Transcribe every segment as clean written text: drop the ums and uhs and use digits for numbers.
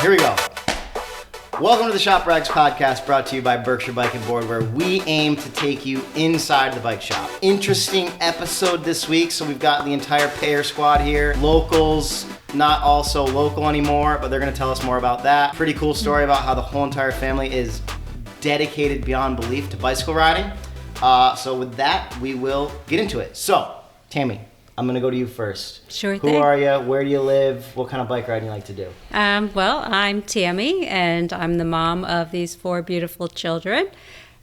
Here we go. Welcome to the ShopRags podcast, brought to you by Berkshire Bike and Board, where we aim to take you inside the bike shop. Interesting episode this week. So we've got the entire pair squad here. Locals, not all so local anymore, but they're going to tell us more about that. Pretty cool story about how the whole entire family is dedicated beyond belief to bicycle riding. So with that, we will get into it. So, Tammy, I'm going to go to you first. Sure thing. Who are you? Where do you live? What kind of bike riding you like to do? Well, I'm Tammy, and I'm the mom of these 4 beautiful children.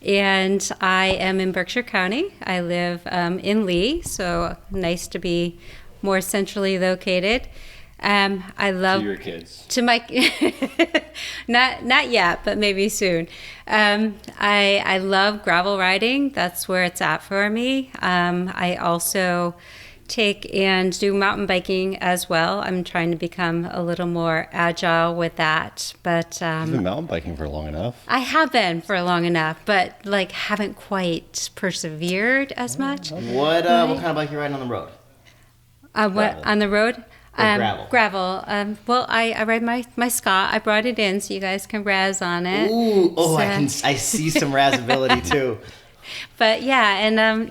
And I am in Berkshire County. I live in Lee, so nice to be more centrally located. I love to your kids. To my not yet, but maybe soon. I love gravel riding. That's where it's at for me. I also take and do mountain biking as well. I'm trying to become a little more agile with that, but You've been mountain biking for long enough. I have been for long enough, but haven't quite persevered as much. What kind of bike are you riding on the road? What on the road? Gravel. Gravel. Well, I ride my Scott. I brought it in so you guys can razz on it. Ooh, So- I see some razzability too. But yeah, and I'm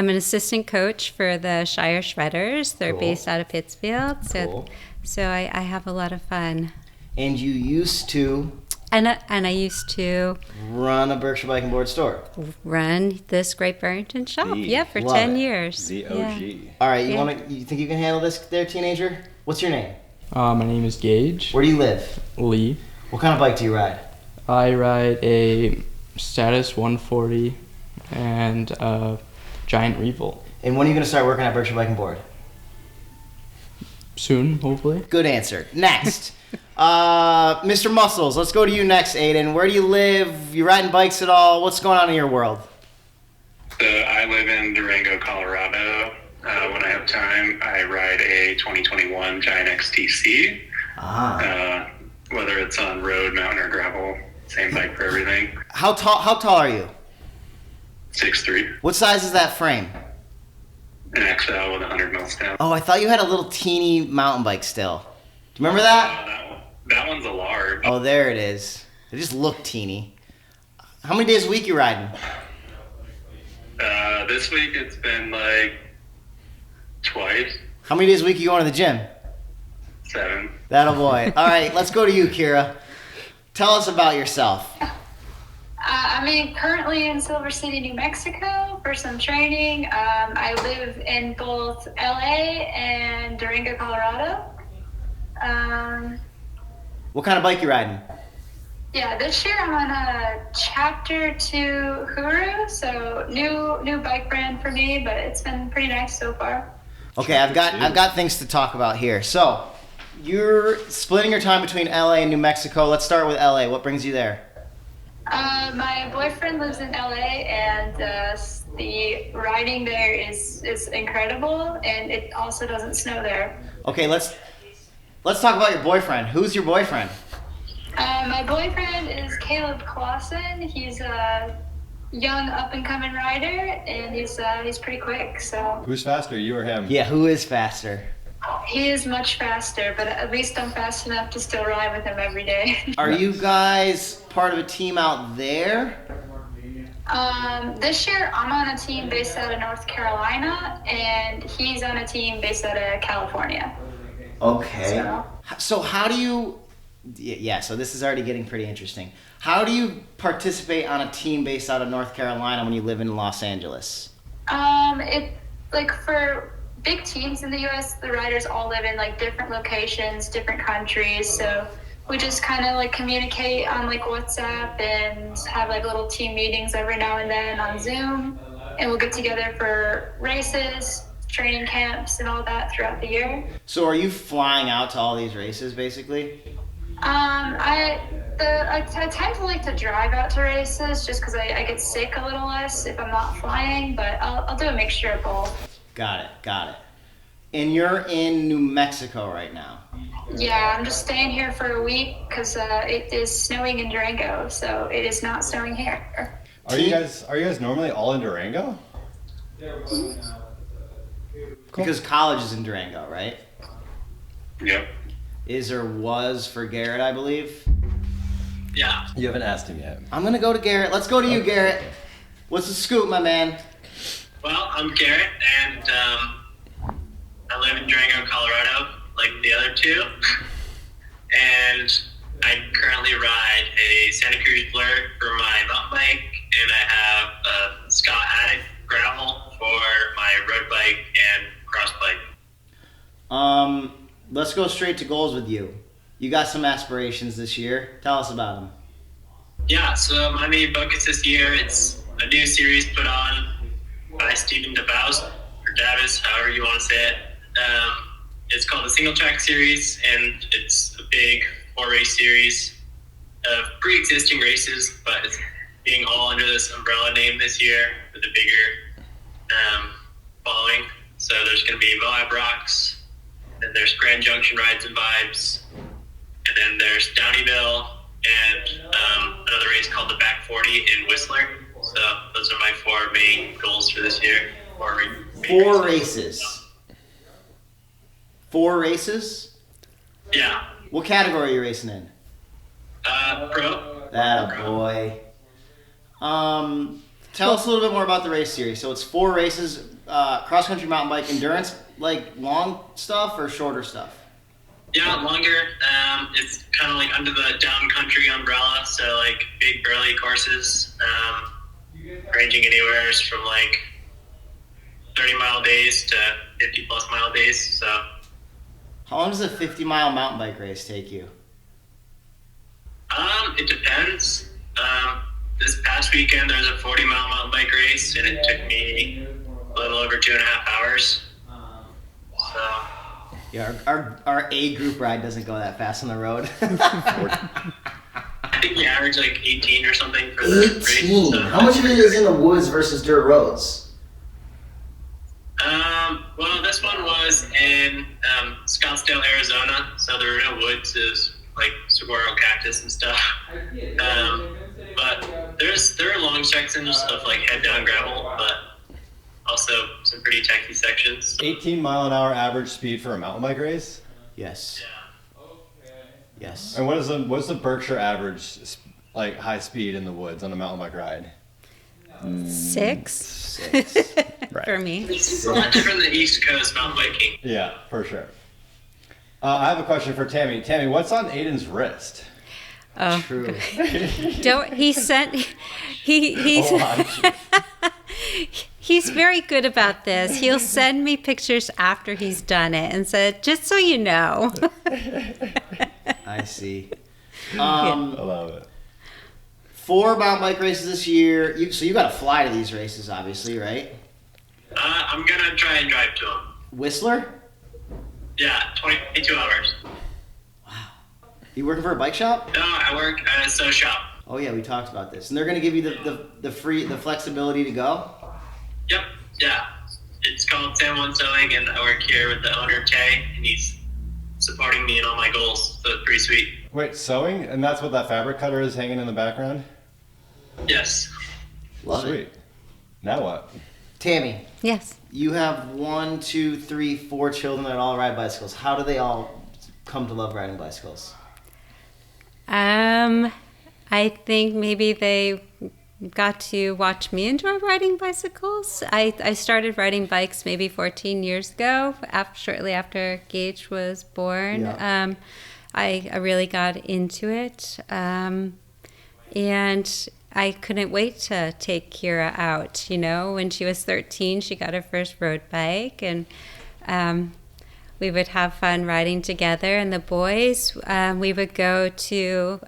an assistant coach for the Shire Shredders. They're Cool. based out of Pittsfield, Cool. so I have a lot of fun. And you used to And I used to run a Berkshire Bike and Board store. run this Great Barrington shop, for Love 10 it. years. The Yeah. OG. All right, Yeah. you think you can handle this there, teenager? What's your name? My name is Gage Where do you live? Lee. What kind of bike do you ride? I ride a Status 140 and a Giant Revolt. And when are you going to start working at Berkshire Bike and Board? Soon, hopefully. Good answer. Next. Mr. Muscles, let's go to you next, Aiden. Where do you live? You riding bikes at all? What's going on in your world? So I live in Durango, Colorado. When I have time, I ride a 2021 Giant XTC. Whether it's on road, mountain, or gravel, same bike for everything. How tall are you? 6'3", What size is that frame? an XL with 100 mil stem. Oh, I thought you had a little teeny mountain bike still. Do you remember that? That one's a large. Oh, there it is. It just looked teeny. How many days a week you riding? This week it's been like twice, How many days a week you going to the gym? 7. That'll boy. All right, let's go to you, Kira. Tell us about yourself. I'm currently in Silver City, New Mexico for some training. I live in both LA and Durango, Colorado. What kind of bike you riding? Yeah, this year I'm on a Chapter 2 Huru, so new bike brand for me, but it's been pretty nice so far. Okay, I've got things to talk about here. So, you're splitting your time between LA and New Mexico. Let's start with LA. What brings you there? My boyfriend lives in LA, and the riding there is incredible, and it also doesn't snow there. Okay, let's talk about your boyfriend. Who's your boyfriend? My boyfriend is Caleb Clausen. He's a young up-and-coming rider, and he's pretty quick. So Who's faster, you or him? Yeah, who is faster? he is much faster, but at least I'm fast enough to still ride with him every day. Are you guys part of a team out there? This year I'm on a team based out of North Carolina, and he's on a team based out of California. Okay. So how do you... Yeah, so this is already getting pretty interesting. How do you participate on a team based out of North Carolina when you live in Los Angeles? For big teams in the U.S., the riders all live in different locations, different countries. So we just kind of communicate on WhatsApp and have little team meetings every now and then on Zoom, and we'll get together for races, training camps, and all that throughout the year. So are you flying out to all these races, basically? I tend to like to drive out to races just because I get sick a little less if I'm not flying, but I'll do a mixture of both. Got it. And you're in New Mexico right now? Yeah, I'm just staying here for a week because it is snowing in Durango, so it is not snowing here. Are you guys normally all in Durango? Because college is in Durango, right? Yep. is or was for Garrett, I believe. Yeah. You haven't asked him yet. I'm going to go to Garrett. Let's go to you, Garrett. What's the scoop, my man? Well, I'm Garrett, and I live in Durango, Colorado, like the other two. And I currently ride a Santa Cruz Blur for my mountain bike, and I have a Scott Addict gravel for my road bike and cross bike. Let's go straight to goals with you. You got some aspirations this year. Tell us about them. Yeah, so my main focus this year, it's a new series put on by Stephen DeBows, or Davis, however you want to say it. It's called the Single Track Series, and it's a big 4-race series of pre-existing races, but it's being all under this umbrella name this year with a bigger following. So there's going to be Moab Rocks, then there's Grand Junction Rides and Vibes, and then there's Downeyville, and another race called the Back 40 in Whistler. So those are my 4 main goals for this year. 4 races. 4 races? Yeah. What category are you racing in? Pro. That boy. Tell us a little bit more about the race series. So it's 4 races, cross country mountain bike endurance, like long stuff or shorter stuff? Yeah, longer. It's kind of like under the down country umbrella, so like big burly courses, ranging anywhere from like 30-mile days to 50-plus mile days. So. How long does a 50-mile mountain bike race take you? It depends. This past weekend there was a 40-mile mountain bike race, and it took me a little over 2.5 hours. So. Yeah, our A group ride doesn't go that fast on the road. I think we average like 18 or something for the 18? race. So. How much of it is in the woods versus dirt roads? Well, this one was in Scottsdale, Arizona, so there were no woods, is like saguaro cactus and stuff. But there are long sections of like head down gravel, but also some pretty techy sections. 18-mile-an-hour average speed for a mountain bike race? Yes. Yes. And what's the Berkshire average like high speed in the woods on a mountain bike ride? 6 Right. for me. It's a lot different than East Coast mountain biking. Yeah, for sure. I have a question for Tammy. Tammy, what's on Aiden's wrist? Oh, True. don't he sent he's he's very good about this. He'll send me pictures after he's done it and said, just so you know. I see. I love it. 4 mountain bike races this year. So you got to fly to these races, obviously, right? I'm gonna try and drive to them. Whistler? Yeah, 22 hours. You working for a bike shop? No, I work at a sew shop. Oh yeah, we talked about this, and they're going to give you the flexibility to go. Yep, yeah. It's called San Juan Sewing, and I work here with the owner, Tay, and he's supporting me in all my goals, so it's pretty sweet. Wait, sewing? And that's what that fabric cutter is hanging in the background? Yes. Love Sweet. it. Now what? Tammy, Yes. you have 1, 2, 3, 4 children that all ride bicycles. How do they all come to love riding bicycles? I think maybe they got to watch me enjoy riding bicycles. I started riding bikes maybe 14 years ago, shortly after Gage was born. Yeah. I really got into it, and I couldn't wait to take Kira out. You know, when she was 13, she got her first road bike, and we would have fun riding together. And the boys, we would go to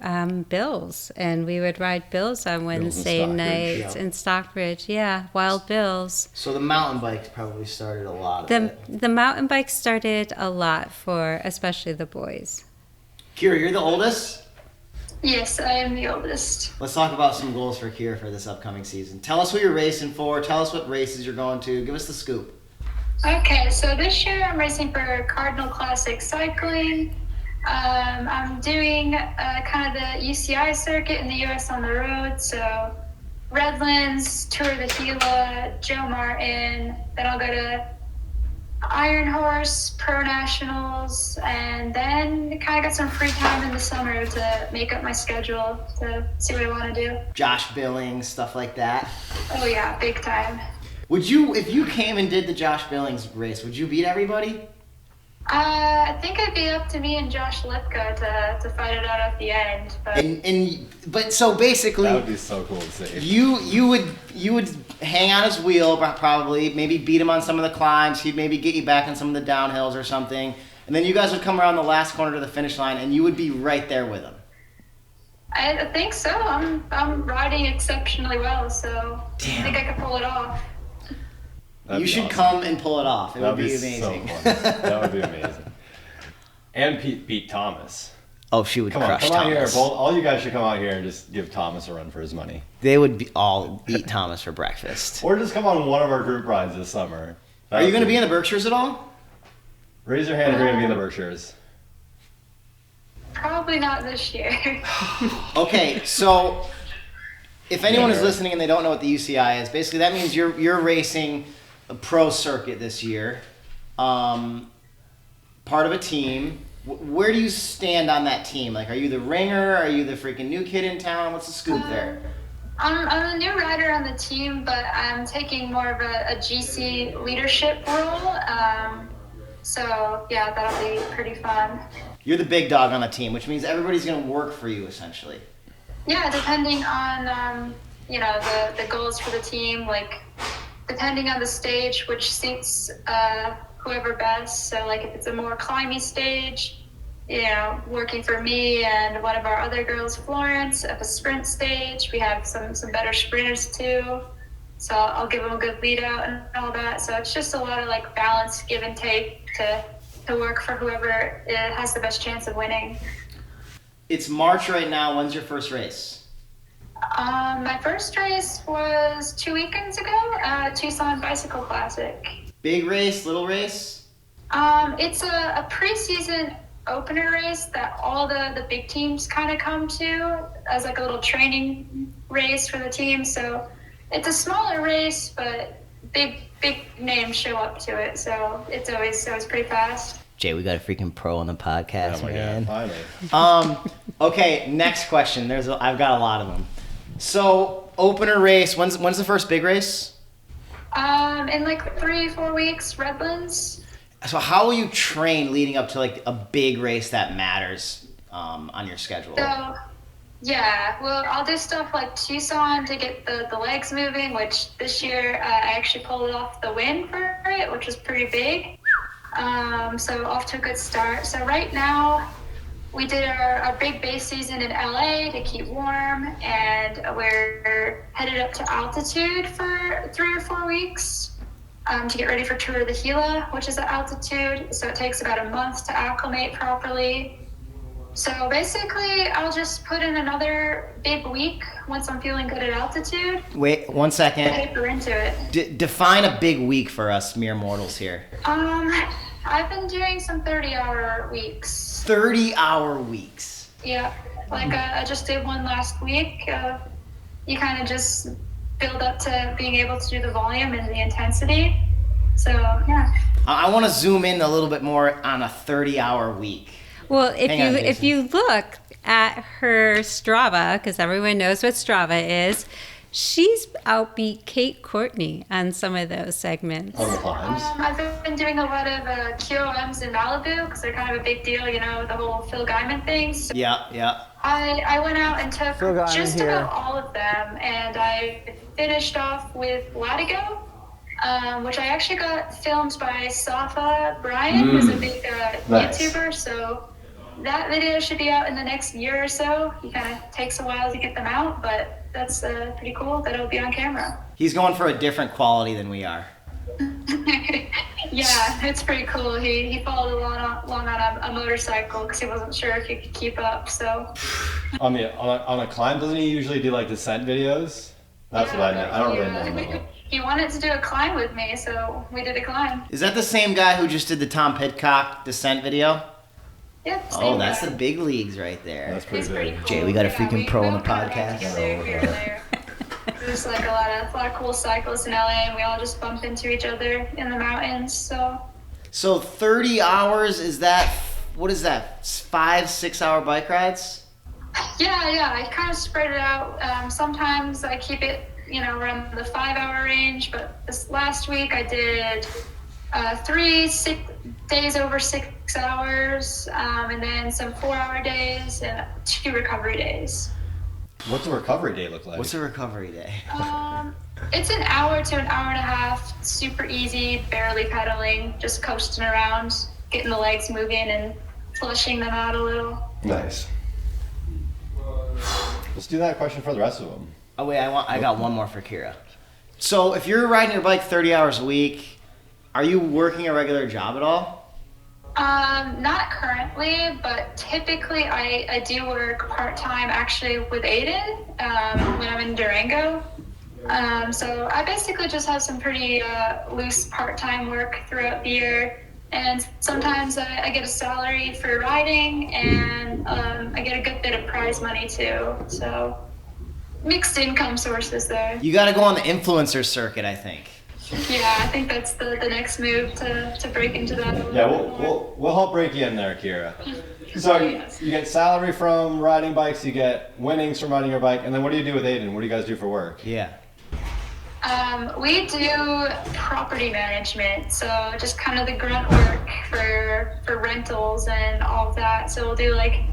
Bill's, and we would ride Bill's on Wednesday Stockbridge, nights yeah. in Stockbridge. Yeah, Wild Bill's. So the mountain bike probably started a lot of it. The mountain bike started a lot for especially the boys. Kira, you're the oldest? Yes, I am the oldest. Let's talk about some goals for Kira for this upcoming season. Tell us who you're racing for. Tell us what races you're going to. Give us the scoop. Okay, so this year I'm racing for Cardinal Classic Cycling. I'm doing kind of the UCI circuit in the U.S. on the road, so Redlands, Tour de Gila, Joe Martin. Then I'll go to Iron Horse, Pro Nationals, and then kind of got some free time in the summer to make up my schedule to see what I want to do. Josh Billings, stuff like that. Oh yeah, big time. Would you, if you came and did the Josh Billings race, would you beat everybody? I think it'd be up to me and Josh Lipka to fight it out at the end. But So basically, That would be so cool to see. you would hang on his wheel probably, maybe beat him on some of the climbs. He'd maybe get you back on some of the downhills or something, and then you guys would come around the last corner to the finish line, and you would be right there with him. I think so. I'm riding exceptionally well, so Damn. I think I could pull it off. That'd You be should awesome. come and pull it off. It That'd would be so amazing. fun. That would be amazing. And beat Thomas. Oh, she would Come on, crush come out here. Thomas. All you guys should come out here and just give Thomas a run for his money. They would all eat Thomas for breakfast. Or just come on one of our group rides this summer. Are you going to be in the Berkshires at all? Raise your hand if you're going to be in the Berkshires. Probably not this year. Okay, so if anyone is Yeah. listening and they don't know what the UCI is, basically that means you're racing a pro circuit this year, part of a team. Where do you stand on that team? Like, are you the ringer? Are you the freaking new kid in town? What's the scoop there? I'm a new rider on the team, but I'm taking more of a GC leadership role. So yeah, that'll be pretty fun. You're the big dog on the team, which means everybody's going to work for you essentially. Yeah, depending on the goals for the team, like depending on the stage, which suits whoever best. So like if it's a more climby stage, working for me and one of our other girls, Florence, at the sprint stage. We have some better sprinters too. So I'll give them a good lead out and all that. So it's just a lot of like balance, give and take to work for whoever has the best chance of winning. It's March right now. When's your first race? My first race was 2 weekends ago, Tucson Bicycle Classic. Big race, little race? It's a preseason opener race that all the big teams kind of come to as like a little training race for the team. So it's a smaller race, but big names show up to it. So it's always pretty fast. Jay, we got a freaking pro on the podcast, Oh my man. God, finally. Okay, next question. I've got a lot of them. So, opener race. When's the first big race? In like 3-4 weeks, Redlands. So, how will you train leading up to like a big race that matters on your schedule? So, yeah, well, I'll do stuff like Tucson to get the legs moving, which this year I actually pulled off the win for it, which was pretty big. So off to a good start. So right now, we did our big base season in LA to keep warm, and we're headed up to altitude for 3 or 4 weeks to get ready for Tour of the Gila, which is at altitude. So it takes about a month to acclimate properly. So basically, I'll just put in another big week once I'm feeling good at altitude. Wait, 1 second. Paper into it. Define a big week for us mere mortals here. I've been doing some 30-hour weeks. 30-hour weeks. Yeah, like I just did one last week. You kind of just build up to being able to do the volume and the intensity. So yeah. I want to zoom in a little bit more on a 30-hour week. Well, Hang on, if you look at her Strava, because everyone knows what Strava is, she's outbeat Kate Courtney on some of those segments. On the climbs. I've been doing a lot of QOMs in Malibu because they're kind of a big deal, the whole Phil Guyman thing. So Yeah. I went out and took Phil Guyman just here. about all of them, and I finished off with Latigo, which I actually got filmed by Safa Brian, who's a big Nice. YouTuber. So that video should be out in the next year or so. It kind of takes a while to get them out, but that's pretty cool that it'll be on camera. He's going for a different quality than we are. Yeah, it's pretty cool. He followed along on a motorcycle because he wasn't sure if he could keep up. So On a climb, doesn't he usually do like descent videos? That's what I know. I don't really know. He wanted to do a climb with me, so we did a climb. Is that the same guy who just did the Tom Pidcock descent video? Yep. Oh, that's the big leagues right there. That's He's pretty pretty big. cool. Jay, we got a freaking we pro on the all kinda got podcast. together here and there. There's like a lot of cool cyclists in LA, and we all just bump into each other in the mountains. So So 30 hours, is that, what is that, 5-6 hour bike rides? Yeah, I kind of spread it out. Sometimes I keep it, around the 5 hour range, but this last week I did 3 days over 6 hours, and then some 4-hour days and 2 recovery days. What's a recovery day look like? What's a recovery day? It's an hour to an hour and a half, super easy, barely pedaling, just coasting around, getting the legs moving and flushing them out a little. Nice. Let's do that question for the rest of them. Oh wait, I got one more for Kira. So if you're riding your bike 30 hours a week, are you working a regular job at all? Not currently, but typically I do work part-time actually with Aiden when I'm in Durango. So I basically just have some pretty loose part-time work throughout the year. And sometimes I get a salary for riding, and I get a good bit of prize money too. So mixed income sources there. You got to go on the influencer circuit, I think. Yeah, I think that's the next move to break into that. Yeah, we'll help break you in there, Kira. So you get salary from riding bikes, you get winnings from riding your bike, and then what do you do with Aiden? What do you guys do for work? Yeah. We do property management, so just kind of the grunt work for rentals and all of that. So we'll do like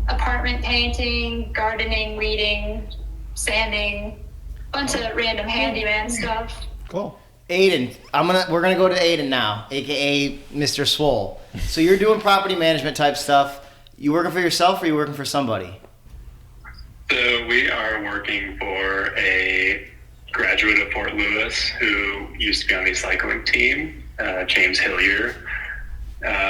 apartment painting, gardening, weeding, sanding, bunch of random handyman stuff. Cool. Aiden, we're gonna go to Aiden now, aka Mr. Swole. So you're doing property management type stuff. You working for yourself or you working for somebody? So we are working for a graduate of Fort Lewis who used to be on the cycling team, James Hillier.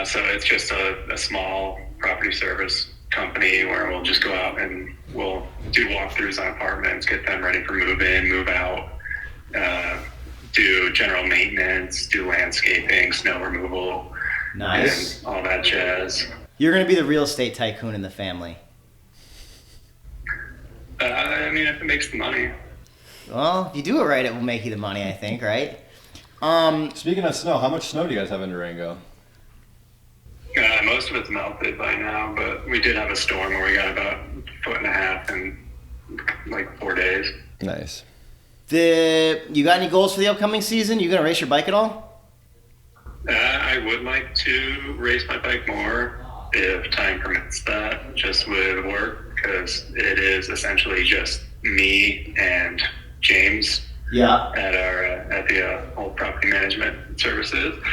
So it's just a small property service company where we'll just go out and we'll do walkthroughs on apartments, get them ready for move in, move out, do general maintenance, do landscaping, snow removal, Nice. and all that jazz. You're gonna be the real estate tycoon in the family. I mean, if it makes the money. Well, if you do it right, it will make you the money, I think, right? Speaking of snow, how much snow do you guys have in Durango? Most of it's melted by now, but we did have a storm where we got about 1.5 feet in like 4 days. Nice. You got any goals for the upcoming season? You gonna race your bike at all? I would like to race my bike more if time permits that, just with work, because it is essentially just me and James Yeah. at the whole property management services.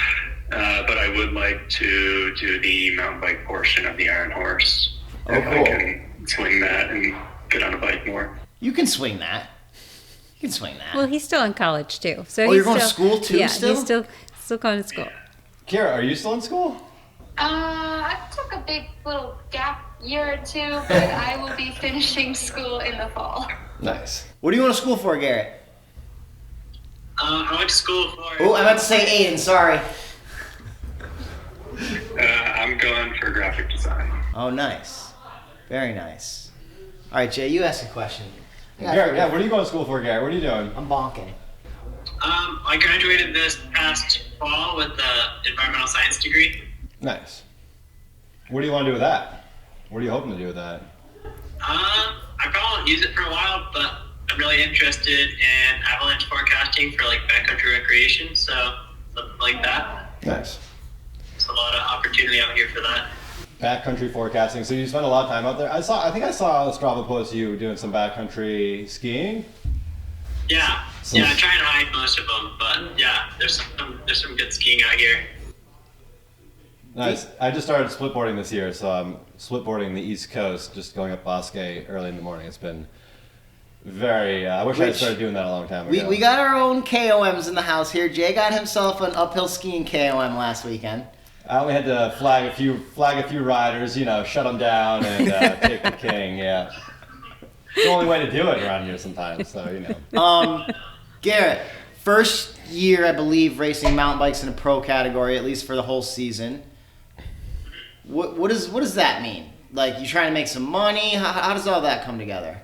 But I would like to do the mountain bike portion of the Iron Horse. Oh, if cool. I can swing that and get on a bike more. You can swing that. You can swing that. Well, he's still in college too. So Oh, he's you're going to still, school too Yeah, still? he's still going to school. Kira, are you still in school? I took a big little gap year or two, but I will be finishing school in the fall. Nice. What do you want to school for, Garrett? I went to school for. Oh, I meant to say Aiden, sorry. I'm going for graphic design. Oh, nice. Very nice. All right, Jay, you ask a question. Garrett, yeah, what are you going to school for, Garrett? What are you doing? I'm bonking. I graduated this past fall with the environmental science degree. Nice. What do you want to do with that? What are you hoping to do with that? I probably won't use it for a while, but I'm really interested in avalanche forecasting for like backcountry recreation, so something like that. Nice. There's a lot of opportunity out here for that. Backcountry forecasting. So you spend a lot of time out there. I think I saw a Strava post of you doing some backcountry skiing. Yeah, yeah, I try and hide most of them, but yeah, there's some good skiing out here. Nice. I just started splitboarding this year, so I'm splitboarding the East Coast, just going up Bosque early in the morning. It's been very. I wish I had started doing that a long time ago. We got our own KOMs in the house here. Jay got himself an uphill skiing KOM last weekend. I only had to flag a few riders, shut them down and take the king. Yeah, it's the only way to do it around here sometimes. So Garrett, first year I believe racing mountain bikes in a pro category, at least for the whole season. What does that mean? Like, you trying to make some money? How does all that come together?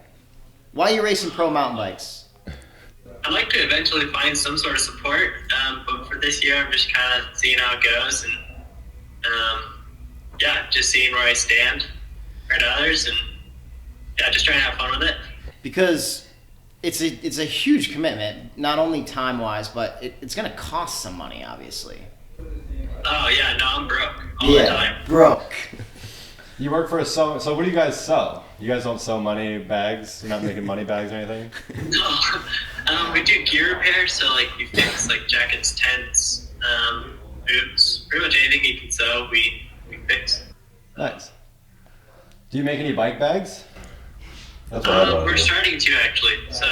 Why are you racing pro mountain bikes? I'd like to eventually find some sort of support, but for this year I'm just kind of seeing how it goes and just seeing where I stand compared to others, and just trying to have fun with it. Because it's a huge commitment, not only time-wise, but it's going to cost some money, obviously. Oh, yeah, no, I'm broke all the time. Broke. You work for a sew. So what do you guys sew? You guys don't sew money bags? You're not making money bags or anything? No. We do gear repair, so like we fix like jackets, tents, boots, pretty much anything you can sew, we fix. Nice. Do you make any bike bags? That's what I We're starting to actually, so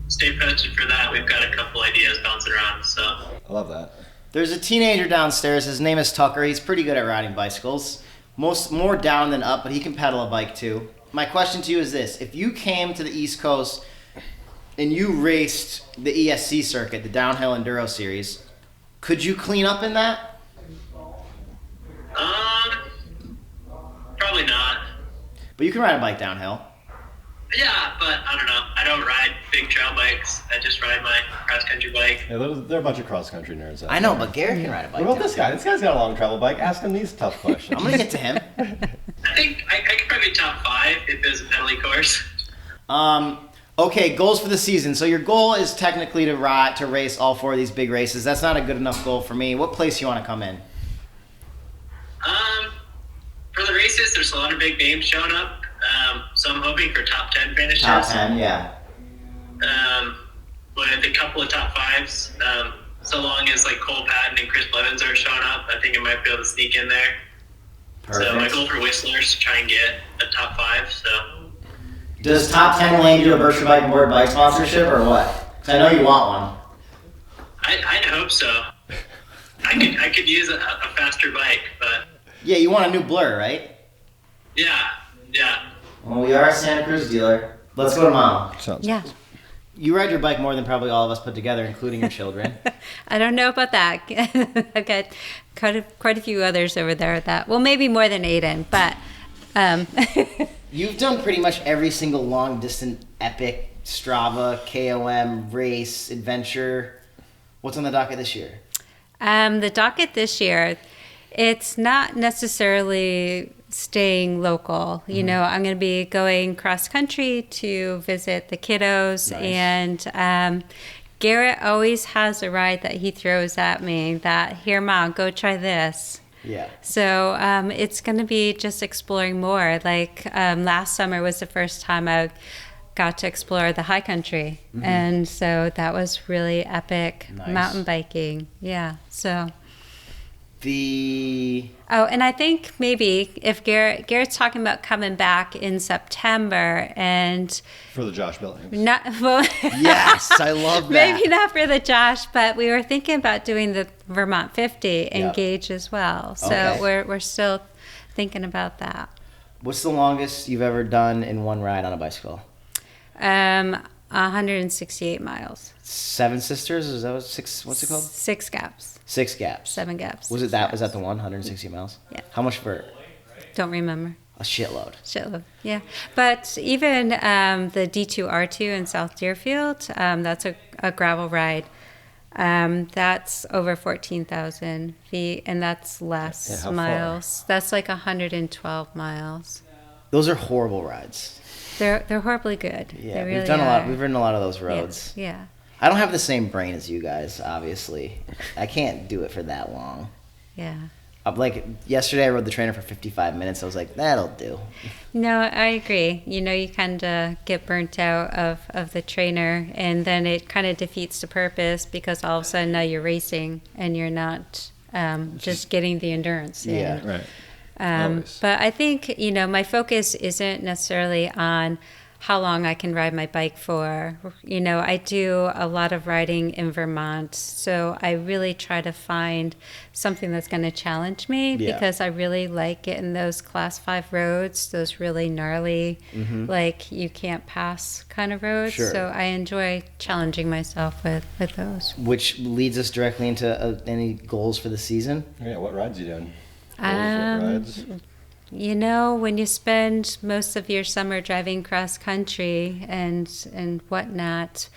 stay posted for that. We've got a couple ideas bouncing around, so. I love that. There's a teenager downstairs. His name is Tucker. He's pretty good at riding bicycles. More down than up, but he can pedal a bike too. My question to you is this. If you came to the East Coast and you raced the ESC circuit, the Downhill Enduro Series, could you clean up in that? Probably not. But you can ride a bike downhill. Yeah, but I don't know. I don't ride big trail bikes. I just ride my cross-country bike. Yeah, there are a bunch of cross-country nerds out I know, there. but Garrett can ride a bike. What about this guy? This guy's got a long travel bike. Ask him these tough questions. I'm going to get to him. I think I could probably be top 5 if there's a penalty course. Okay, goals for the season. So your goal is technically to race all 4 of these big races. That's not a good enough goal for me. What place you want to come in? For the races, there's a lot of big names showing up. So I'm hoping for top 10 finishes. Top 10, yeah. With a couple of top 5s. So long as like Cole Patton and Chris Blevins are showing up, I think I might be able to sneak in there. Perfect. So my goal for Whistler is to try and get a top 5. So. Does Top 10 land you a Berkshire Bike and Board bike sponsorship or what? 'Cause I know you want one. I'd hope so. I could use a faster bike, but. Yeah, you want a new Blur, right? Yeah. Well, we are a Santa Cruz dealer. Let's go to Mom. Sounds Yeah. You ride your bike more than probably all of us put together, including your children. I don't know about that. I've got quite a few others over there that, well, maybe more than Aiden, but. You've done pretty much every single long distance epic, Strava, KOM, race, adventure. What's on the docket this year? The docket this year, it's not necessarily staying local. You know, I'm going to be going cross country to visit the kiddos. Nice. And Garrett always has a ride that he throws at me that, here, Mom, go try this. Yeah. So it's going to be just exploring more. Like last summer was the first time I got to explore the high country. And so that was really epic. Nice. Mountain biking. Yeah. So. Oh, and I think maybe if Garrett's talking about coming back in September and for the Josh Billings. Yes, I love that. Maybe not for the Josh, but we were thinking about doing the Vermont 50 and Gage as well. So Okay. we're still thinking about that. What's the longest you've ever done in one ride on a bicycle? 168 miles. 7 Sisters? Is that what what's it called? 6 gaps. 6 gaps. 7 gaps. Was that the one? 160 miles? Yeah. How much for Don't remember. a shitload? Shitload, yeah. But even the D2R2 in South Deerfield, that's a gravel ride. That's over 14,000 feet, and that's less how miles. far? That's like 112 miles. Those are horrible rides. They're horribly good. Yeah, they really we've done a lot. are. We've ridden a lot of those Yeah, roads. yeah. I don't have the same brain as you guys, obviously. I can't do it for that long. Yeah. Like yesterday, I rode the trainer for 55 minutes. I was like, that'll do. No, I agree. You know, you kind of get burnt out of the trainer, and then it kind of defeats the purpose because all of a sudden now you're racing and you're not just getting the endurance in. Yeah, right. But I think, you know, my focus isn't necessarily on how long I can ride my bike for. You know, I do a lot of riding in Vermont, so I really try to find something that's going to challenge me because I really like getting those class 5 roads, those really gnarly, like you can't pass kind of roads. Sure. So I enjoy challenging myself with those. Which leads us directly into any goals for the season. Yeah, what rides you doing? What rides? You know, when you spend most of your summer driving cross country and whatnot,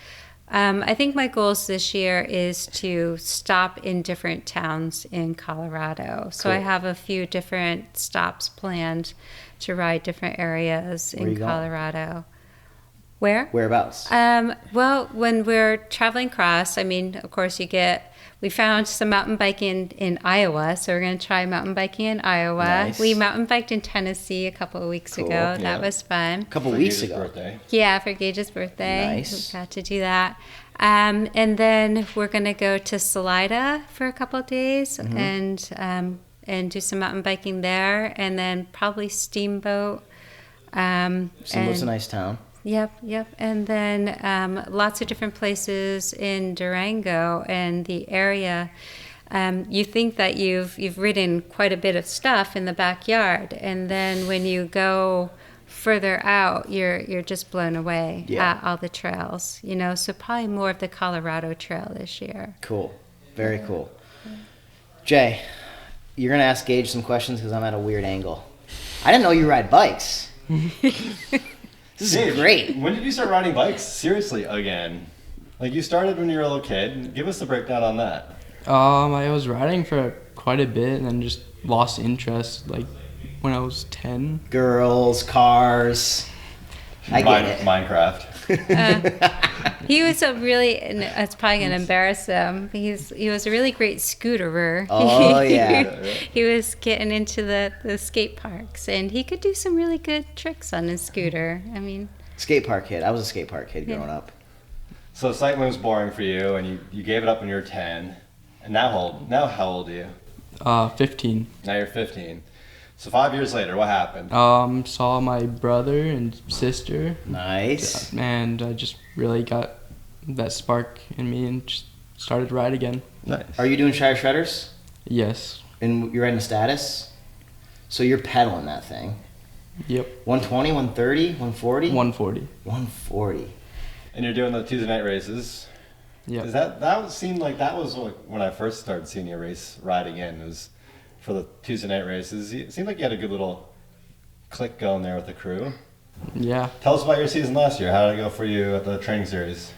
I think my goals this year is to stop in different towns in Colorado. So I Cool. have a few different stops planned to ride different areas Where you in going? Colorado. Where? Whereabouts? Well, when we're traveling across, I mean, of course, we found some mountain biking in Iowa, so we're going to try mountain biking in Iowa. Nice. We mountain biked in Tennessee a couple of weeks Cool, ago. yeah. That was fun. A couple For weeks Gage's ago. birthday. Yeah, for Gage's birthday. Nice. We got to do that. And then we're going to go to Salida for a couple of days and do some mountain biking there, and then probably Steamboat. Steamboat's a and- nice town. Yep. And then lots of different places in Durango and the area. You think that you've ridden quite a bit of stuff in the backyard, and then when you go further out, you're just blown away Yeah. at all the trails. So probably more of the Colorado Trail this year. Cool. Very cool. Jay, you're going to ask Gage some questions because I'm at a weird angle. I didn't know you ride bikes. This is Gage, great. When did you start riding bikes? Seriously, again. Like, you started when you were a little kid. Give us the breakdown on that. I was riding for quite a bit and then just lost interest, like, when I was 10. Girls, cars. I get it. Minecraft. He was and it's probably going to embarrass him. He was a really great scooterer. Oh, yeah. He was getting into the skate parks, and he could do some really good tricks on his scooter. I mean, Skate park kid. I was a skate park kid growing up. So cycling was boring for you, and you gave it up when you were 10. And now how old are you? 15. Now you're 15. So 5 years later, what happened? Saw my brother and sister, Nice. and I just really got that spark in me and just started to ride again. Nice. Are you doing Shire Shredders? Yes. And you're riding status? So you're pedaling that thing. Yep. 120, 130, 140? 140. 140. And you're doing the Tuesday night races. Yep. Is that seemed like that was like when I first started seeing you race riding in. It was for the Tuesday night races. It seemed like you had a good little click going there with the crew. Yeah. Tell us about your season last year. How did it go for you at the training series?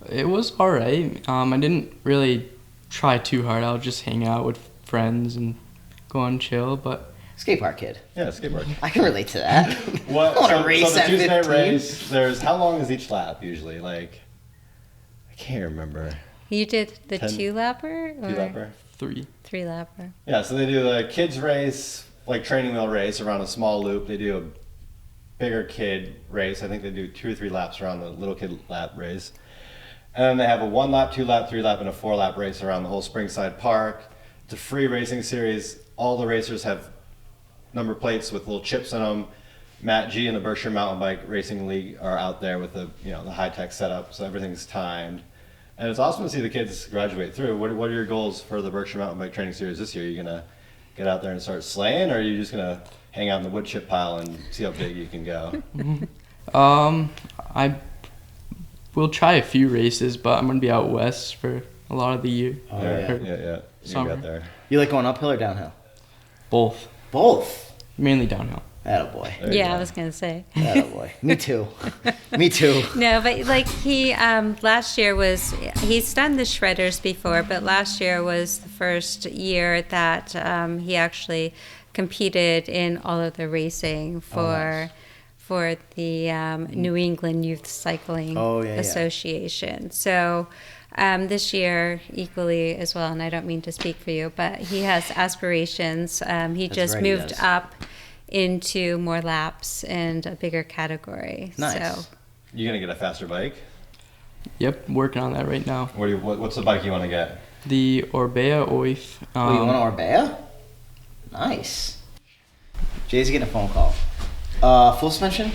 It was alright. I didn't really try too hard. I would just hang out with friends and go and chill, but Skate park kid. Yeah, skateboard. I can relate to that. What? I want to So race the at Tuesday night 15. race. There's how long is each lap usually? Like, I can't remember. you did the 10 2-lapper or 2-lapper. 3. 3-lapper? Yeah, so they do the kids race, like training wheel race around a small loop. They do a bigger kid race. I think they do 2 or 3 laps around the little kid lap race. And then they have a 1 lap, 2 lap, 3 lap, and a 4 lap race around the whole Springside Park. It's a free racing series. All the racers have number plates with little chips on them. Matt G and the Berkshire Mountain Bike Racing League are out there with the high tech setup, so everything's timed. And it's awesome to see the kids graduate through. What are your goals for the Berkshire Mountain Bike Training Series this year? Are you gonna get out there and start slaying, or are you just gonna hang out in the wood chip pile and see how big you can go? I will try a few races, but I'm gonna be out west for a lot of the year. Oh, yeah. yeah. You're gonna Summer. get there. You like going uphill or downhill? Both. Both. Mainly downhill. Attaboy. There you Yeah, go. I was going to say. Attaboy. Me too. Me too. No, but like he last year he's done the shredders before, but last year was the first year that he actually competed in all of the racing for the New England Youth Cycling Association. So this year equally as well, and I don't mean to speak for you, but he has aspirations. He That's just right, he moved does. up into more laps and a bigger category. Nice. So You gonna get a faster bike? Yep, working on that right now. What's the bike you want to get? The Orbea Oif. Oh, you want Orbea? Nice. Jay's getting a phone call. Full suspension?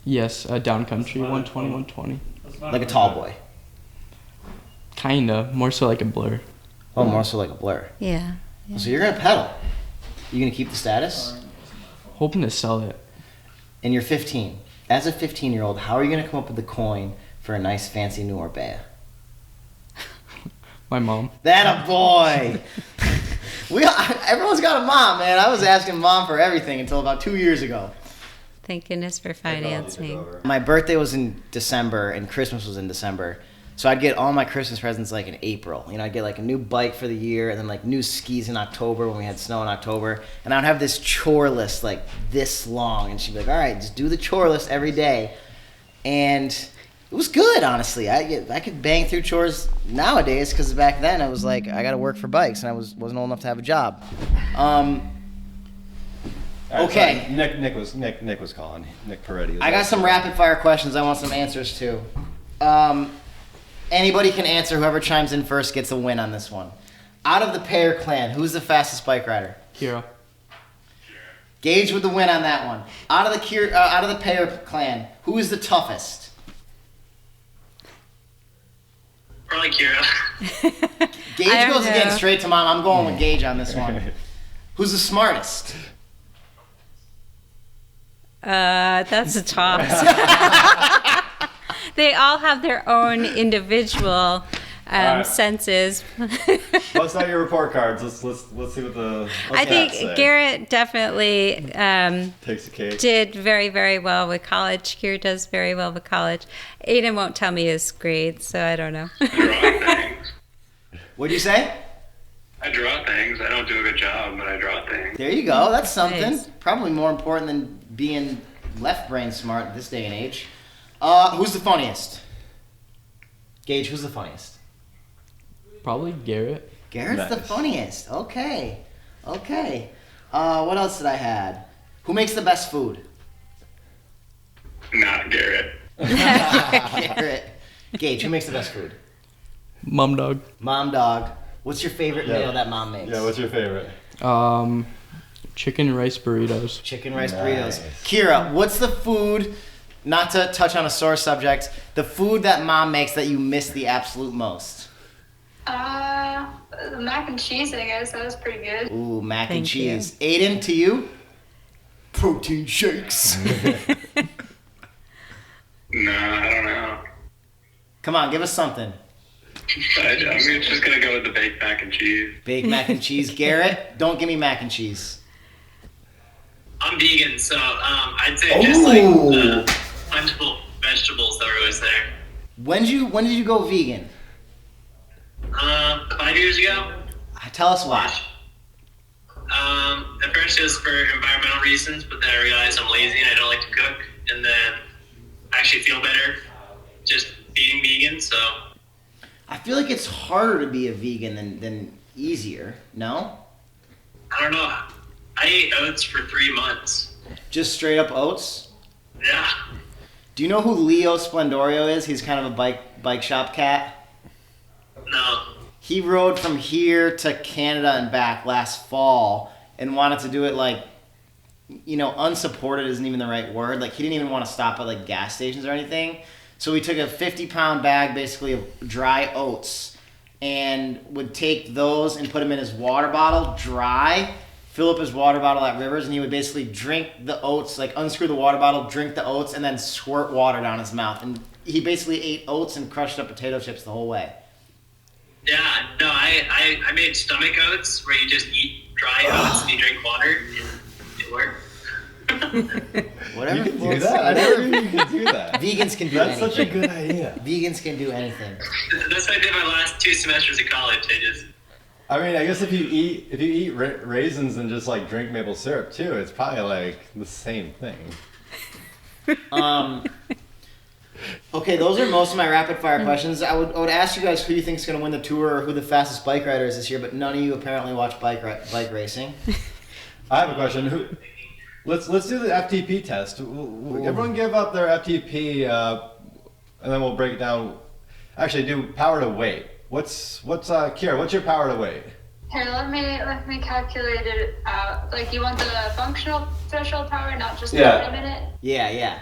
Yes, downcountry, 120, 120. Like a tall boy. Kinda, more so like a blur. Oh, more so like a blur. yeah. So you're gonna pedal. You gonna keep the status? Hoping to sell it. And you're 15. As a 15-year-old, how are you gonna come up with the coin for a nice fancy new Orbea? My mom. That a boy. Everyone's got a mom, man. I was asking mom for everything until about 2 years ago. Thank goodness for financing. My birthday was in December and Christmas was in December. So I'd get all my Christmas presents like in April. You know, I'd get like a new bike for the year and then like new skis in October when we had snow in October. And I'd have this chore list like this long. And she'd be like, all right, just do the chore list every day. And it was good, honestly. I could bang through chores nowadays because back then I was like, I got to work for bikes and I wasn't old enough to have a job. Okay. Sorry. Nick was calling. Nick Peretti. I got some rapid fire questions I want some answers to. Anybody can answer. Whoever chimes in first gets a win on this one. Out of the Pear clan, who's the fastest bike rider? Kira. Gage with the win on that one. Out of the Pear clan, who is the toughest? Probably Kira. Gage goes again straight to mom. I'm going with Gage on this one. Who's the smartest? That's a toss. They all have their own individual right. senses. Bust out your report cards. Let's see what the. I think Garrett definitely takes the cake. did very, very well with college. Garrett does very well with college. Aiden won't tell me his grades, so I don't know. Draw things. What'd you say? I draw things. I don't do a good job, but I draw things. There you go. That's something. Nice. Probably more important than being left brain smart this day and age. Who's the funniest? Gage, who's the funniest? Probably Garrett. Garrett's the Nice. funniest. Okay. What else did I had? Who makes the best food? Not Garrett. Garrett. Gage, who makes the best food? Mom dog. Mom dog. What's your favorite meal that mom makes? Yeah, what's your favorite? Chicken and rice burritos. Chicken rice Nice. burritos. Kira, what's the food, not to touch on a sore subject, the food that mom makes that you miss the absolute most? Mac and cheese, I guess. That was pretty good. Ooh, mac and Thank cheese. Aiden, to you? Protein shakes. No, I don't know. Come on, give us something. I'm just going to go with the baked mac and cheese. Baked mac and cheese. Garrett, don't give me mac and cheese. I'm vegan, so I'd say just like plentiful vegetables that are always there. When did you go vegan? 5 years ago. Tell us why. At first it was for environmental reasons, but then I realized I'm lazy and I don't like to cook, and then I actually feel better just being vegan, so. I feel like it's harder to be a vegan than easier, no? I don't know. I ate oats for 3 months. Just straight up oats? Yeah. Do you know who Leo Splendorio is? He's kind of a bike shop cat. No. He rode from here to Canada and back last fall and wanted to do it like, you know, unsupported isn't even the right word. Like, he didn't even want to stop at like gas stations or anything. So he took a 50-pound bag basically of dry oats and would take those and put them in his water bottle dry, fill up his water bottle at Rivers, and he would basically drink the oats, like unscrew the water bottle, drink the oats, and then squirt water down his mouth. And he basically ate oats and crushed up potato chips the whole way. Yeah, no, I made stomach oats where you just eat dry oats and you drink water, and it worked. Whatever. You can do that. I never knew you could do that. Vegans can do That's anything. such a good idea. Vegans can do anything. That's what I did my last 2 semesters of college. I mean, I guess if you eat raisins and just like drink maple syrup too, it's probably like the same thing. Okay, those are most of my rapid fire questions. I would ask you guys who you think is going to win the tour or who the fastest bike rider is this year, but none of you apparently watch bike racing. I have a question. Let's do the FTP test. Everyone give up their FTP, and then we'll break it down. Actually, do power to weight. What's Kira? What's your power to weight? Here, let me calculate it out. Like, you want the functional threshold power, not just the minute? Yeah.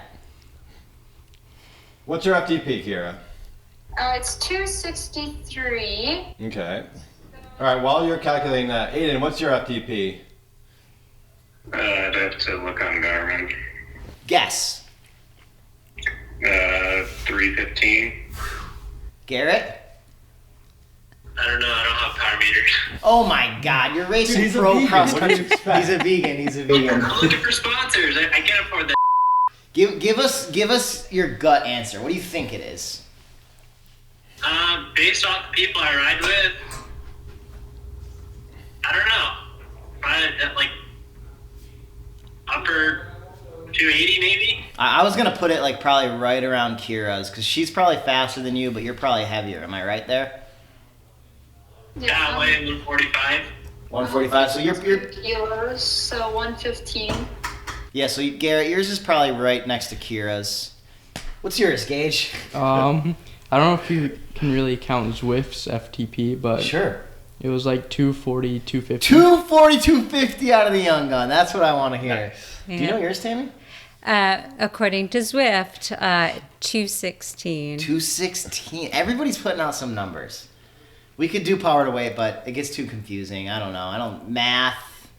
What's your FTP, Kira? It's 263. Okay. All right. While you're calculating that, Aiden, what's your FTP? I'd have to look on Garmin. Guess. 315. Garrett? I don't know. I don't have power meters. Oh my God! You're racing Dude, he's a pro vegan. cross What do you country. expect? He's a vegan. I'm looking for sponsors. I can't afford that. Give us your gut answer. What do you think it is? Based off the people I ride with, I don't know. Probably at like upper 280 maybe. I was gonna put it like probably right around Kira's because she's probably faster than you, but you're probably heavier. Am I right there? Yeah, I weigh 145. 145. So you're kilos, so 115. yeah. So Garrett, yours is probably right next to Kira's. What's yours, Gage? I don't know if you can really count Zwift's FTP, but Sure. it was like 240, 250. 240, 250 out of the young gun. That's what I want to hear. Nice. Do you know yours, Tammy? According to Zwift, 216. 216. Everybody's putting out some numbers. We could do power to weight, but it gets too confusing. I don't know. Math.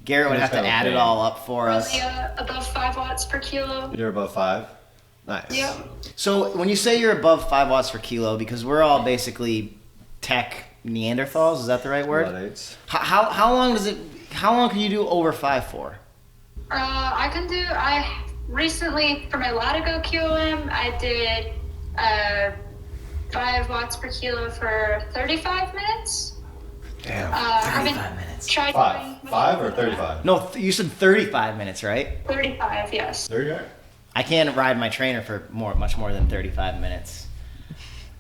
Garrett would have to add it all up for us. Above 5 watts per kilo. You're above 5? Nice. Yeah. So when you say you're above 5 watts per kilo, because we're all basically tech Neanderthals, is that the right word? Blood-eights. How long can you do over 5 for? I recently, for my Latigo QOM, I did 5 watts per kilo for 35 minutes. Damn. 35 minutes. Tried Five or 35? No, you said 35 minutes, right? 35, yes. 35. I can't ride my trainer for much more than 35 minutes.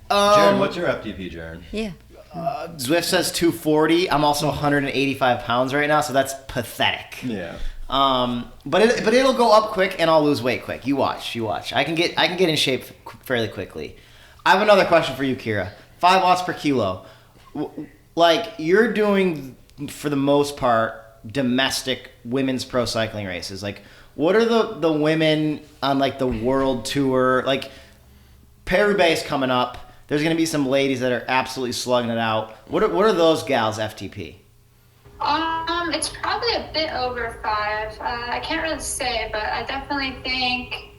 Jared, what's your FTP, Jared? Yeah. Zwift says 240. I'm also 185 pounds right now, so that's pathetic. Yeah. But it'll go up quick, and I'll lose weight quick. You watch. I can get in shape fairly quickly. I have another question for you, Kira. 5 watts per kilo. Like, you're doing, for the most part, domestic women's pro cycling races. Like, what are the women on, like, the world tour? Like, Paris-Roubaix is coming up. There's going to be some ladies that are absolutely slugging it out. What are those gals' FTP? It's probably a bit over 5. I can't really say, but I definitely think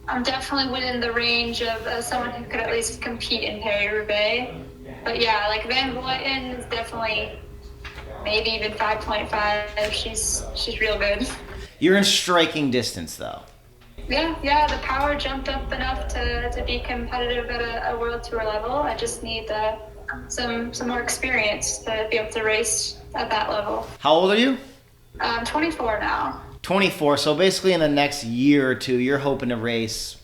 I'm definitely within the range of someone who could at least compete in Paris-Roubaix. But yeah, like Van Vleuten is definitely maybe even 5.5. She's real good. You're in striking distance, though. Yeah, the power jumped up enough to be competitive at a world tour level. I just need some more experience to be able to race at that level. How old are you? I'm 24 now. 24. So basically in the next year or two, you're hoping to race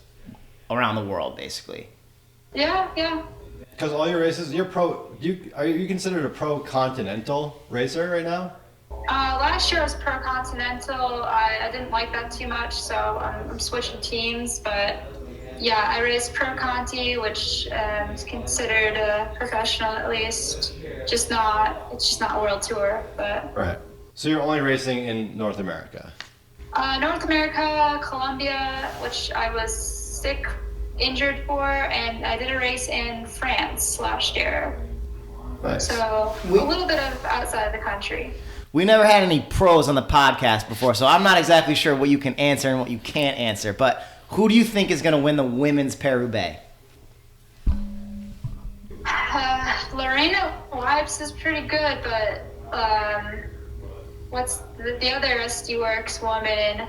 around the world, basically. Yeah. Because all your races, you're pro. Are you considered a pro continental racer right now? Last year I was pro continental. I didn't like that too much, so I'm switching teams. But yeah, I raced pro conti, which is considered professional at least. It's just not world tour. But Right. So you're only racing in North America. North America, Colombia, which I was injured for, and I did a race in France last year. Nice. So a little bit of outside the country. We never had any pros on the podcast before, so I'm not exactly sure what you can answer and what you can't answer. But who do you think is going to win the women's Paris-Roubaix? Lorena Wipes is pretty good, but what's the other SD Works woman?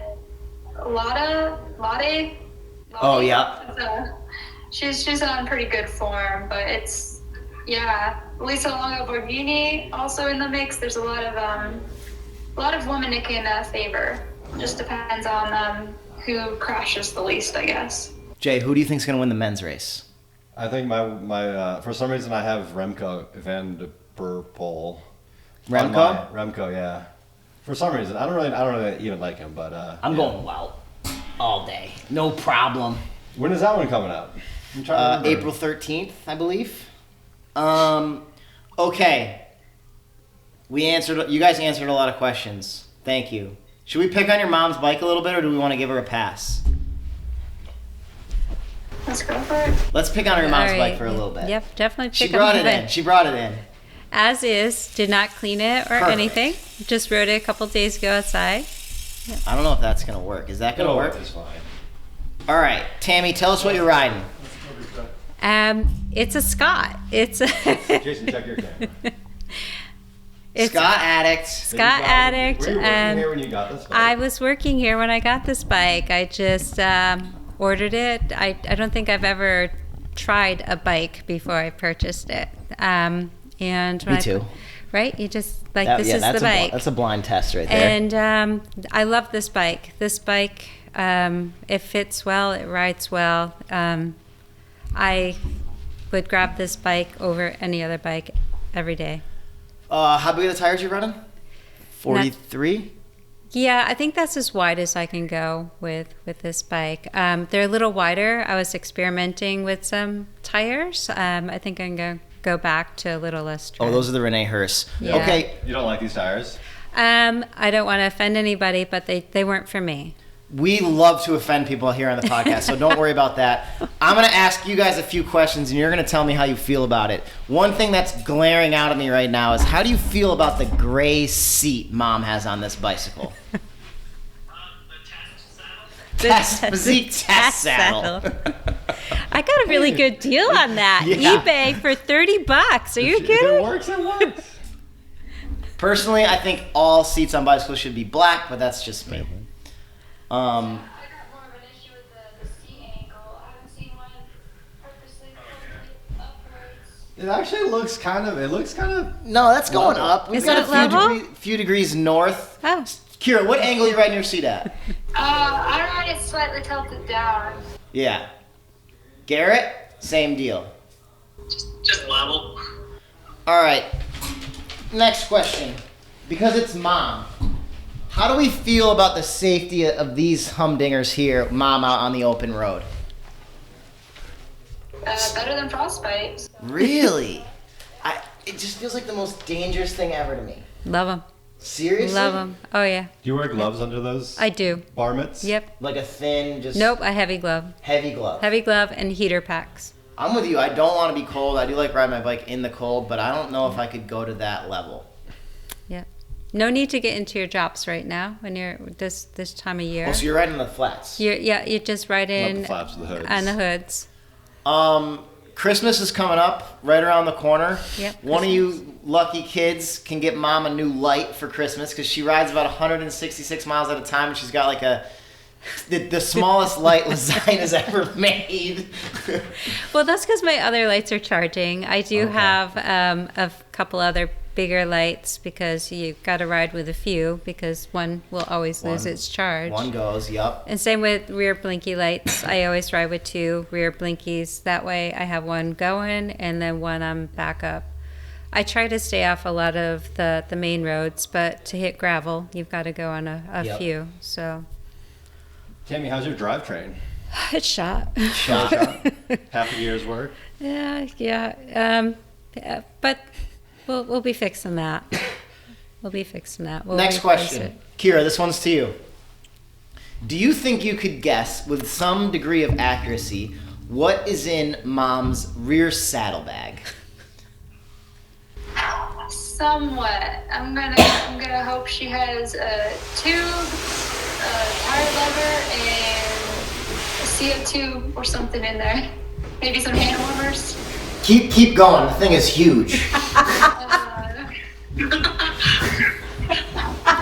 Lottie? Oh, yeah. She's on pretty good form, but it's Lisa Longo Borghini also in the mix. There's a lot of women it can favor. Just depends on who crashes the least, I guess. Jay, who do you think is going to win the men's race? I think my for some reason I have Remco van der Poel. Remco? Remco, yeah. For some reason, I don't really even like him, but I'm going Wout all day, no problem. When is that one coming out? I'm trying to remember. April 13th, I believe. Okay. You guys answered a lot of questions. Thank you. Should we pick on your mom's bike a little bit, or do we want to give her a pass? Let's go for it. Let's pick on your mom's All right. bike for a little bit. Yep, definitely She pick brought up it the in. bit. She brought it in. As is, did not clean it or Perfect. anything. Just rode it a couple days ago outside. I don't know if that's going to work. Is that going to It'll work? work. It's fine. All right. Tammy, tell us what you're riding. It's a Scott. It's a Jason, check your camera. Scott Addict. Scott Addict. Were you working here when you got this bike? I was working here when I got this bike. I just ordered it. I don't think I've ever tried a bike before I purchased it. And Me too. Right? You just this is the bike. That's a blind test right there. And I love this bike. This bike, it fits well. It rides well. I would grab this bike over any other bike every day. How big are the tires you're running? 43? Yeah, I think that's as wide as I can go with this bike. They're a little wider. I was experimenting with some tires. I think I'm going to go back to a little less tread. Oh, those are the Renee Hurst. Yeah. Okay. You don't like these tires? I don't want to offend anybody, but they weren't for me. We love to offend people here on the podcast, so don't worry about that. I'm going to ask you guys a few questions, and you're going to tell me how you feel about it. One thing that's glaring out at me right now is, how do you feel about the gray seat Mom has on this bicycle? Physique test saddle. I got a really good deal on that. Yeah. eBay for $30. Are you If kidding? it works, it works. Personally, I think all seats on bicycles should be black, but that's just me. I got more of an issue with the seat angle. I haven't seen one purposely put upwards. It actually looks kind of. No, that's going up. We've Is got it a level? few degrees north. Oh. Kira, what angle are you riding your seat at? I ride it slightly tilted down. Yeah. Garrett, same deal. Just level. All right. Next question. Because it's Mom, how do we feel about the safety of these humdingers here, Mom, out on the open road? Better than frostbite. Really? It just feels like the most dangerous thing ever to me. Love them. Seriously? Love them. Oh, yeah. Do you wear gloves under those I do. bar mitts? Yep. Like a thin, just Nope, a heavy glove. heavy glove. Heavy glove and heater packs. I'm with you. I don't want to be cold. I do like riding my bike in the cold, but I don't know if I could go to that level. Yep. No need to get into your drops right now when you're this time of year. Oh, so you're riding the flats. You're just right Not in the flaps, the hoods. on the hoods. Christmas is coming up right around the corner. Yep, One of you lucky kids can get Mom a new light for Christmas because she rides about 166 miles at a time, and she's got like the smallest light Lazine has ever made. Well, that's because my other lights are charging. I do Okay. have a couple other bigger lights because you've got to ride with a few because one will always lose One- its charge. One goes, yep. And same with rear blinky lights. I always ride with 2 rear blinkies. That way I have one going and then one on backup. I try to stay off a lot of the main roads, but to hit gravel, you've got to go on a Yep. few. So Tammy, how's your drivetrain? it's shot. Shot. Half a year's work? Yeah. But we'll be fixing that. We'll be fixing that. We'll Next replace question. it. Kira, this one's to you. Do you think you could guess with some degree of accuracy what is in Mom's rear saddlebag? Somewhat. I'm gonna hope she has a tube, a tire lever, and a CO2 or something in there. Maybe some hand warmers. Keep going. The thing is huge.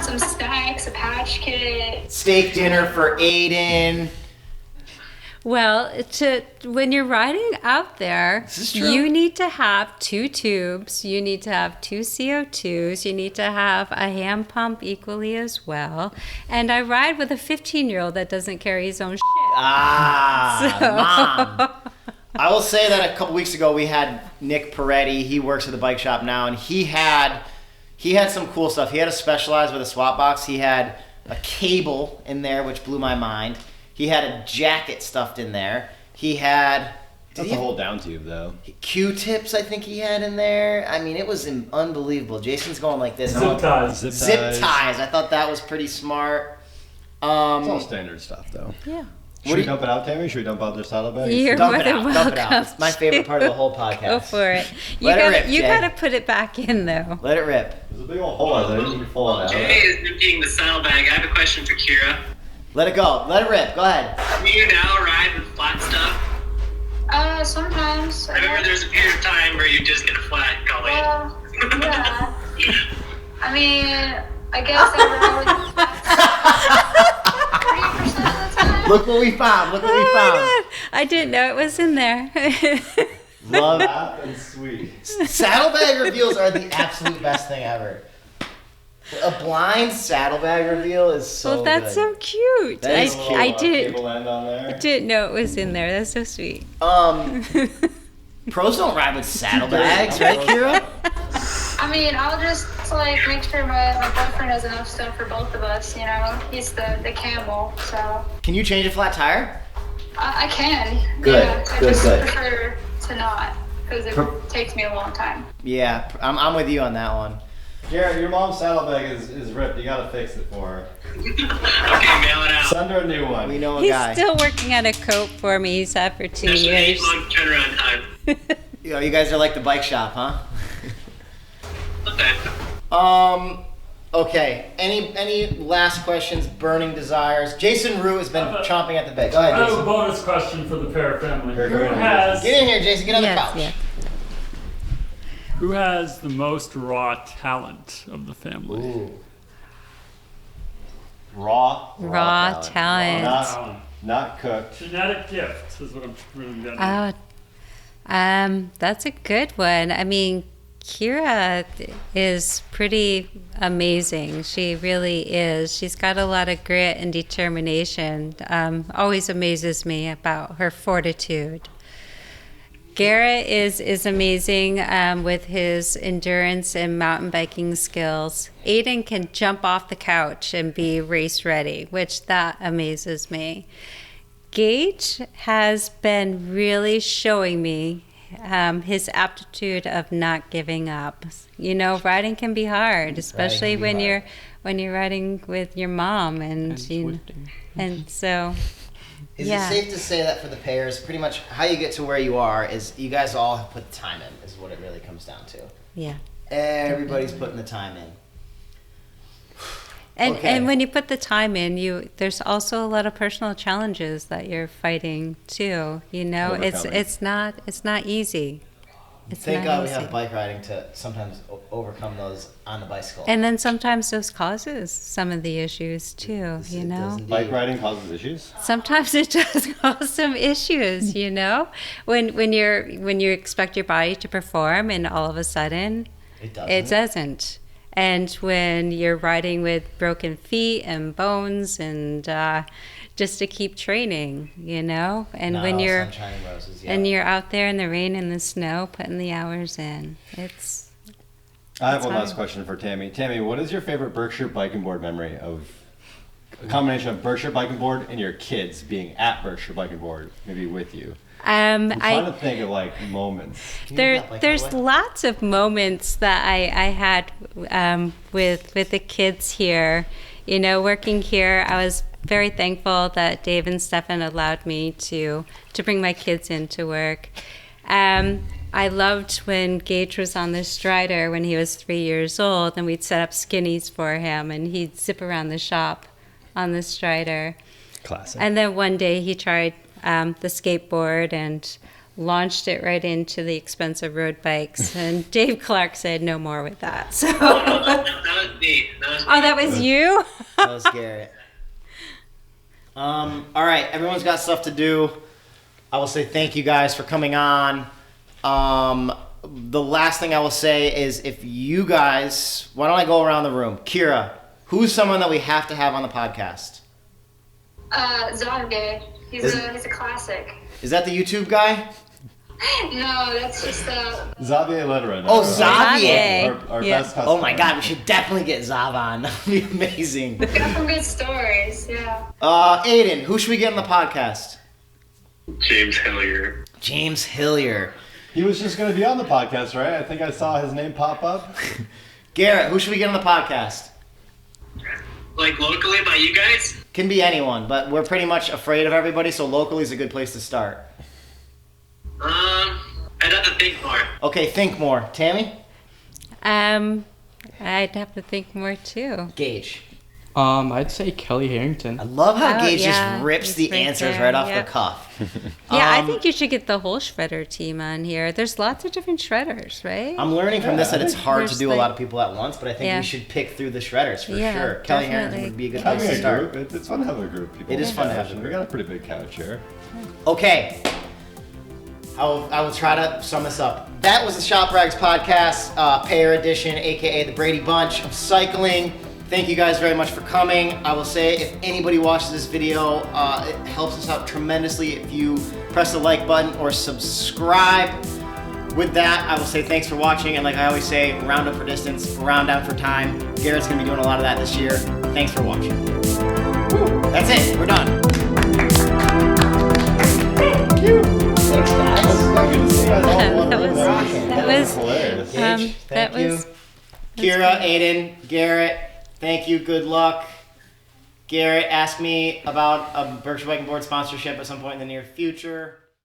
Some snacks, a patch kit. Steak dinner for Aiden. Well, when you're riding out there, This is true. you need to have 2 tubes. You need to have 2 CO2s. You need to have a hand pump equally as well. And I ride with a 15-year-old that doesn't carry his own shit. Mom. I will say that a couple weeks ago we had Nick Peretti. He works at the bike shop now, and he had some cool stuff. He had a Specialized with a swap box. He had a cable in there, which blew my mind. He had a jacket stuffed in there. He had That's a whole down tube, though. Q-tips, I think he had in there. I mean, it was unbelievable. Jason's going like this. Zip ties. Zip ties. I thought that was pretty smart. It's all standard stuff, though. Yeah. Should we dump it out, Tammy? Should we dump out their saddlebags? You're Dump more it than out. welcome. Dump it out. It's my favorite part of the whole podcast. Go for it. You Let it gotta rip, you Jay. gotta put it back in though. Let it rip. There's a big old hole out there. You can pull it Jay out. is emptying the saddlebag. I have a question for Kira. Let it go. Let it rip. Go ahead. Do you now ride with flat stuff? Sometimes. I remember there's a period of time where you just get a flat going. Well, yeah. I mean, I guess I rode 30% of the time. Look what we found. Look what we Oh found. my God. I didn't know it was in there. Love Fat and sweet. saddlebag reveals are the absolute best thing ever. A blind saddlebag reveal is so Well, that's good. so cute. That is cute. I Cable end on there. didn't know it was in there. That's so sweet. Pros don't ride with saddlebags, right, Kira? I mean, I'll just like make sure my boyfriend has enough stuff for both of us. You know, he's the camel, so Can you change a flat tire? I can. Good, Yeah, I good, just good. prefer to not because it takes me a long time. Yeah, I'm with you on that one. Garrett, your mom's saddlebag is ripped. You gotta fix it for her. Okay, mail it out. Send her a new one. We know a He's guy. still working on a coat for me. He's had for 2 There's an years. 8-month turnaround time. You guys are like the bike shop, huh? Okay. Okay. Any last questions? Burning desires. Jason Rue has been chomping at the bit. Go I ahead, have a Jason. bonus question for the pair family. Here, Who go ahead. has Get in here, Jason. Get on the Yes, couch. yes. who has the most raw talent of the family? Ooh. Raw, Raw talent. not cooked. Genetic gift is what I'm really getting at. That's a good one. I mean, Kira is pretty amazing. She really is. She's got a lot of grit and determination. Always amazes me about her fortitude. Garrett is amazing with his endurance and mountain biking skills. Aiden can jump off the couch and be race ready, which that amazes me. Gage has been really showing me his aptitude of not giving up. You know, riding can be hard, especially when you're riding with your mom and Swifting. and so. Is Yeah. it safe to say that for the pairs, pretty much how you get to where you are is you guys all have put the time in, is what it really comes down to. Yeah. Everybody's putting the time in. And Okay. and when you put the time in, there's also a lot of personal challenges that you're fighting too. You know, Overcoming. it's not easy. It's Thank not God we easy. have bike riding to sometimes overcome those on the bicycle. And then sometimes those causes some of the issues too. It You does know, indeed. Bike riding causes issues. sometimes it does cause some issues. You know, when you expect your body to perform and all of a sudden It doesn't. it doesn't. And when you're riding with broken feet and bones and just to keep training, you know, and Not when all you're sunshine and roses, yeah. and you're out there in the rain and the snow, putting the hours in, it's I have That's one last fine. question for Tammy. Tammy, what is your favorite Berkshire biking board memory of a combination of Berkshire biking board and your kids being at Berkshire biking board, maybe with you? I'm trying to think of like moments. Can you move that bike there's out of the way? lots of moments that I had with the kids here. You know, working here, I was very thankful that Dave and Stefan allowed me to bring my kids into work. I loved when Gage was on the Strider when he was 3 years old, and we'd set up skinnies for him, and he'd zip around the shop on the Strider. Classic. And then one day he tried the skateboard and launched it right into the expensive road bikes. And Dave Clark said, "No more with that." So, That was me. oh, that was you. That was Garrett. All right, everyone's got stuff to do. I will say thank you guys for coming on. The last thing I will say is if you guys, why don't I go around the room? Kira, who's someone that we have to have on the podcast? Zonge. He's a classic. Is that the YouTube guy? No, that's just Xavier Lederer. Oh, Xavier. Our Yeah. best customer. Oh my God, we should definitely get Zav on. That would be amazing. got some good stories. Yeah. Aiden, who should we get on the podcast? James Hillier. James Hillier. He was just going to be on the podcast, right? I think I saw his name pop up. Garrett, who should we get on the podcast? Like locally by you guys? Can be anyone, but we're pretty much afraid of everybody, so locally is a good place to start. I'd have to think more. Okay, think more. Tammy? I'd have to think more too. Gage. I'd say Kelly Harrington. I love how Oh, Gage yeah, just rips he's the right answers there, right off yep. the cuff. Yeah, I think you should get the whole shredder team on here. There's lots of different shredders, right? I'm learning from this that it's hard to There's do a like- lot of people at once, but I think Yeah. we should pick through the shredders for Yeah, sure. Kelly Harrington definitely. would be a good Having place to a start. group, it's fun to have a group of people. It is fun to have a We group. got a pretty big couch here. Okay. I will try to sum this up. That was the ShopRags podcast, Payer Edition, aka the Brady Bunch of cycling. Thank you guys very much for coming. I will say, if anybody watches this video, it helps us out tremendously if you press the like button or subscribe. With that, I will say thanks for watching, and like I always say, round up for distance, round down for time. Garrett's gonna be doing a lot of that this year. Thanks for watching. That's it. We're done. Thanks, guys. That was hilarious. Gage, that thank you. was- Kira, Aiden, Garrett, thank you. Good luck. Garrett, ask me about a Berkshire Bike and Board sponsorship at some point in the near future.